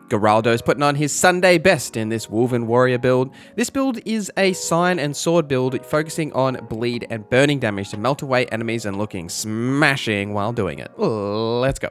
Geraldo's putting on his Sunday best in this Wolven warrior build. This build is a sign and sword build focusing on bleed and burning damage to melt away enemies and looking smashing while doing it. Let's go.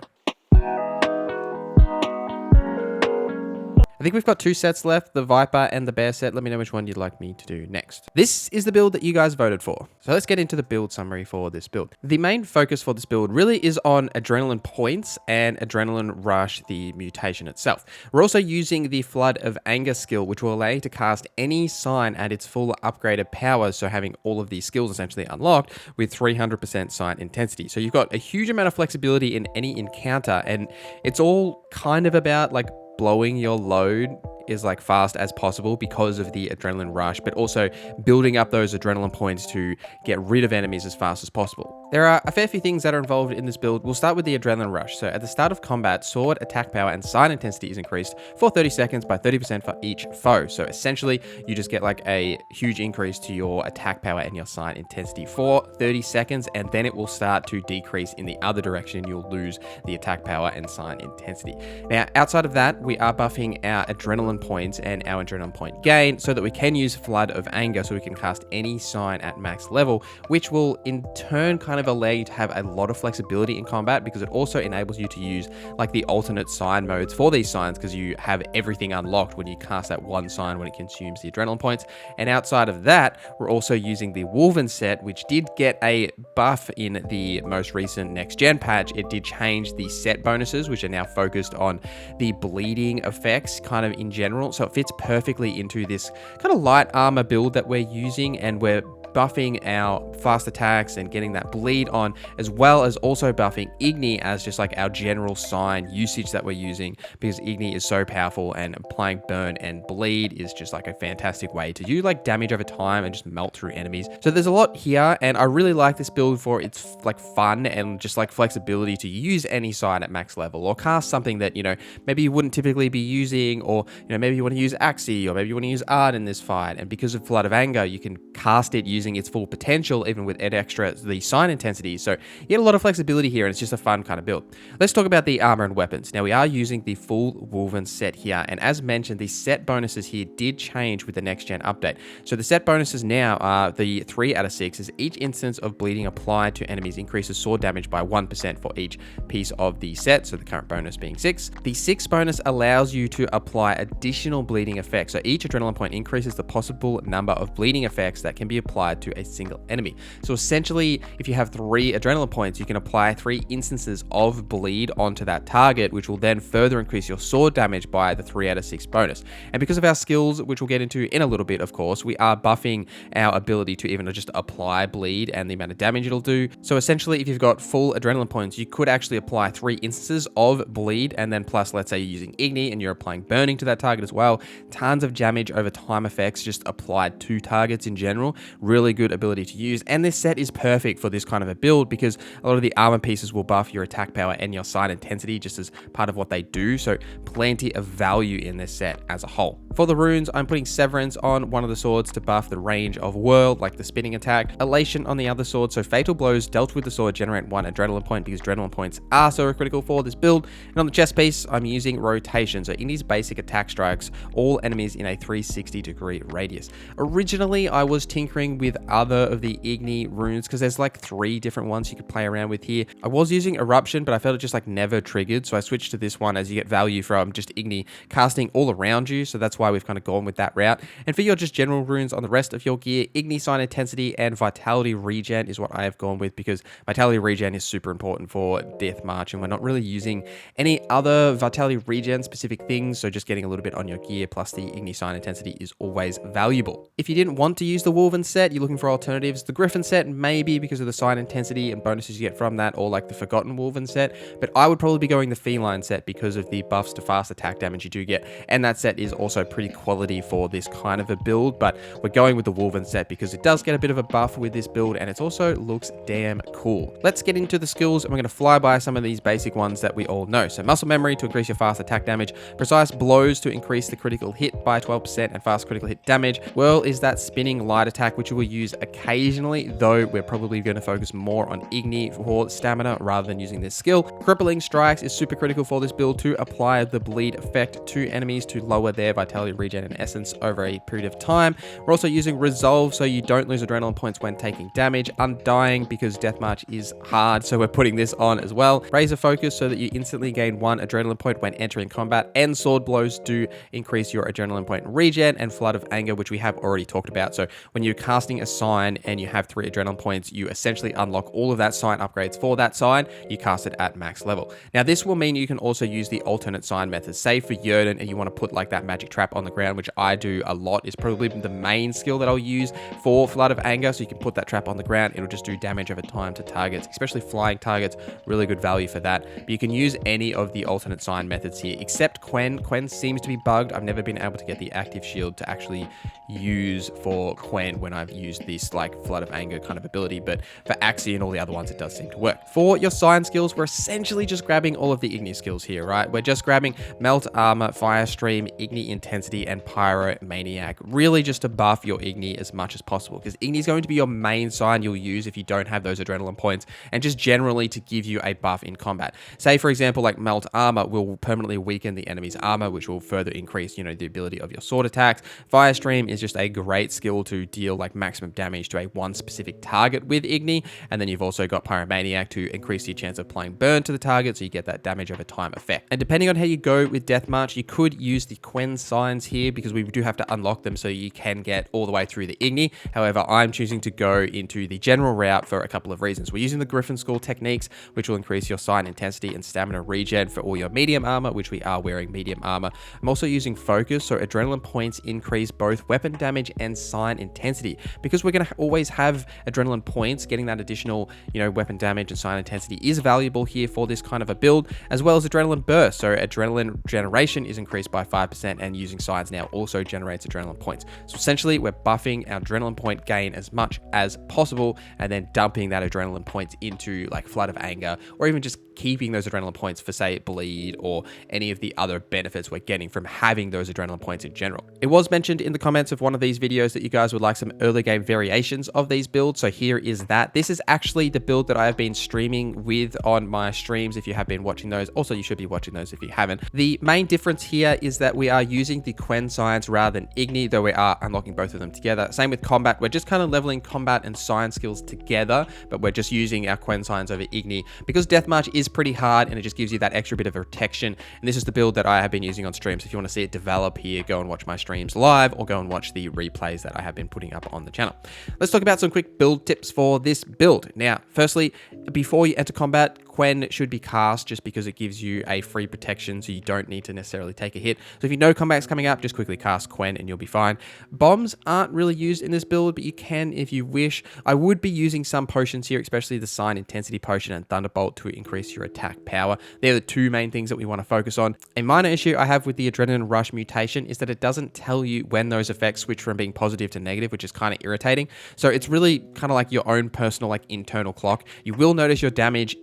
I think we've got 2 sets left, the Viper and the Bear set. Let me know which one you'd like me to do next. This is the build that you guys voted for. So let's get into the build summary for this build. The main focus for this build really is on Adrenaline Points and Adrenaline Rush, the mutation itself. We're also using the Flood of Anger skill, which will allow you to cast any sign at its full upgraded power, so having all of these skills essentially unlocked with 300% sign intensity. So you've got a huge amount of flexibility in any encounter, and it's all kind of about like blowing your load is like fast as possible because of the adrenaline rush, but also building up those adrenaline points to get rid of enemies as fast as possible. There are a fair few things that are involved in this build. We'll start with the adrenaline rush. So at the start of combat, sword attack power and sign intensity is increased for 30 seconds by 30% for each foe. So essentially you just get like a huge increase to your attack power and your sign intensity for 30 seconds, and then it will start to decrease in the other direction. You'll lose the attack power and sign intensity. Now, outside of that, we are buffing our adrenaline points and our adrenaline point gain so that we can use Flood of Anger, so we can cast any sign at max level, which will in turn kind of allow you to have a lot of flexibility in combat, because it also enables you to use like the alternate sign modes for these signs, because you have everything unlocked when you cast that one sign when it consumes the adrenaline points. And outside of that, we're also using the Wolven set, which did get a buff in the most recent next gen patch. It did change the set bonuses, which are now focused on the bleeding effects kind of in general. So it fits perfectly into this kind of light armor build that we're using, and we're buffing our fast attacks and getting that bleed on, as well as also buffing Igni as just like our general sign usage that we're using, because Igni is so powerful, and applying burn and bleed is just like a fantastic way to do like damage over time and just melt through enemies. So there's a lot here, and I really like this build for its like fun and just like flexibility to use any sign at max level, or cast something that, you know, maybe you wouldn't typically be using, or, you know, maybe you want to use Axie, or maybe you want to use Art in this fight, and because of Flood of Anger, you can cast it using its full potential, even with extra the sign intensity. So you get a lot of flexibility here, and it's just a fun kind of build. Let's talk about the armor and weapons. Now, we are using the full Wolven set here, and as mentioned, the set bonuses here did change with the next gen update. So the set bonuses now are the 3 out of 6 is each instance of bleeding applied to enemies increases sword damage by 1% for each piece of the set, so the current bonus being 6. The 6 bonus allows you to apply additional bleeding effects, so each adrenaline point increases the possible number of bleeding effects that can be applied to a single enemy. So essentially, if you have 3 adrenaline points, you can apply 3 instances of bleed onto that target, which will then further increase your sword damage by the 3 out of 6 bonus. And because of our skills, which we'll get into in a little bit, of course, we are buffing our ability to even just apply bleed and the amount of damage it'll do. So essentially, if you've got full adrenaline points, you could actually apply 3 instances of bleed, and then plus, let's say you're using Igni and you're applying burning to that target as well. Tons of damage over time effects just applied to targets in general. Really good ability to use, and this set is perfect for this kind of a build, because a lot of the armor pieces will buff your attack power and your sign intensity just as part of what they do, so plenty of value in this set as a whole. For the runes, I'm putting Severance on one of the swords to buff the range of Whirl, like the spinning attack, Elation on the other sword, so fatal blows dealt with the sword generate 1 adrenaline point, because adrenaline points are so critical for this build. And on the chest piece, I'm using Rotation, so in these basic attack strikes all enemies in a 360-degree radius. Originally, I was tinkering with other of the Igni runes, because there's like 3 different ones you could play around with here. I was using Eruption, but I felt it just like never triggered, so I switched to this one, as you get value from just Igni casting all around you, so that's why we've kind of gone with that route. And for your just general runes on the rest of your gear, Igni sign intensity and Vitality regen is what I have gone with, because Vitality regen is super important for Death March, and we're not really using any other Vitality regen specific things, so just getting a little bit on your gear plus the Igni sign intensity is always valuable. If you didn't want to use the Wolven set, you're looking for alternatives, the Griffin set maybe because of the sign intensity and bonuses you get from that, or like the Forgotten Wolven set, but I would probably be going the Feline set because of the buffs to fast attack damage you do get, and that set is also pretty quality for this kind of a build, but we're going with the Wolven set because it does get a bit of a buff with this build and it also looks damn cool. Let's get into the skills and we're going to fly by some of these basic ones that we all know. So muscle memory to increase your fast attack damage, precise blows to increase the critical hit by 12% and fast critical hit damage. Whirl is that spinning light attack which we will use occasionally, though we're probably going to focus more on Igni for stamina rather than using this skill. Crippling strikes is super critical for this build to apply the bleed effect to enemies to lower their vitality, regen, and essence over a period of time. We're also using resolve so you don't lose adrenaline points when taking damage. Undying because deathmatch is hard, so we're putting this on as well. Razor focus so that you instantly gain 1 adrenaline point when entering combat, and sword blows do increase your adrenaline point regen, and flood of anger, which we have already talked about. So when you're casting a sign and you have 3 adrenaline points, you essentially unlock all of that sign upgrades for that sign. You cast it at max level. Now this will mean you can also use the alternate sign method. Say for Yerden and you want to put like that magic trap on the ground, which I do a lot, is probably the main skill that I'll use for flood of anger. So you can put that trap on the ground, it'll just do damage over time to targets, especially flying targets. Really good value for that. But you can use any of the alternate sign methods here except Quen. Quen seems to be bugged. I've never been able to get the active shield to actually use for Quen when I've used this like flood of anger kind of ability, but for Axie and all the other ones it does seem to work. For your sign skills, we're essentially just grabbing all of the Igni skills here, right? We're just grabbing Melt Armor, Fire Stream, Igni Intensity, and Pyro Maniac, really just to buff your Igni as much as possible, because Igni is going to be your main sign you'll use if you don't have those adrenaline points, and just generally to give you a buff in combat. Say for example, like Melt Armor will permanently weaken the enemy's armor, which will further increase, the ability of your sword attacks. Fire Stream is just a great skill to deal like maximum damage to a one specific target with Igni, and then you've also got Pyromaniac to increase your chance of applying burn to the target, so you get that damage over time effect. And depending on how you go with Deathmarch, you could use the Quen signs here because we do have to unlock them so you can get all the way through the Igni. However, I'm choosing to go into the general route for a couple of reasons. We're using the Griffin School techniques, which will increase your sign intensity and stamina regen for all your medium armor, which we are wearing medium armor. I'm also using focus, so adrenaline points increase both weapon damage and sign intensity. Because we're going to always have adrenaline points, getting that additional, weapon damage and sign intensity is valuable here for this kind of a build, as well as adrenaline burst. So adrenaline generation is increased by 5%, and using signs now also generates adrenaline points. So essentially, we're buffing our adrenaline point gain as much as possible, and then dumping that adrenaline points into like flood of anger, or even just keeping those adrenaline points for say bleed or any of the other benefits we're getting from having those adrenaline points in general. It was mentioned in the comments of one of these videos that you guys would like some early game variations of these builds, so here is that. This is actually the build that I have been streaming with on my streams if you have been watching those. Also, you should be watching those if you haven't. The main difference here is that we are using the Quen signs rather than Igni, though we are unlocking both of them together. Same with combat, we're just kind of leveling combat and sign skills together, but we're just using our Quen signs over Igni because Deathmarch is pretty hard and it just gives you that extra bit of protection. And this is the build that I have been using on streams. If you want to see it develop here, go and watch my streams live or go and watch the replays that I have been putting up on the channel. Let's talk about some quick build tips for this build. Now, firstly, before you enter combat, Quen should be cast just because it gives you a free protection, so you don't need to necessarily take a hit. So if you know combat's coming up, just quickly cast Quen and you'll be fine. Bombs aren't really used in this build, but you can if you wish. I would be using some potions here, especially the Sign Intensity Potion and Thunderbolt to increase your attack power. They're the two main things that we want to focus on. A minor issue I have with the Adrenaline Rush mutation is that it doesn't tell you when those effects switch from being positive to negative, which is kind of irritating. So it's really kind of like your own personal internal clock. You will notice your damage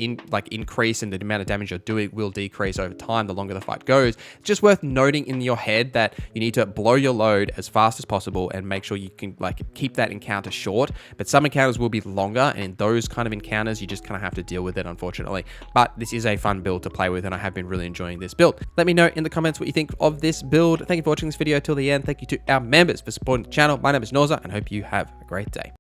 increase, and the amount of damage you're doing will decrease over time the longer the fight goes. It's just worth noting in your head that you need to blow your load as fast as possible and make sure you can keep that encounter short. But some encounters will be longer, and in those kind of encounters you just kind of have to deal with it, unfortunately. But this is a fun build to play with, and I have been really enjoying this build. Let me know in the comments what you think of this build. Thank you for watching this video till the end. Thank you to our members for supporting the channel. My name is Norza, and hope you have a great day.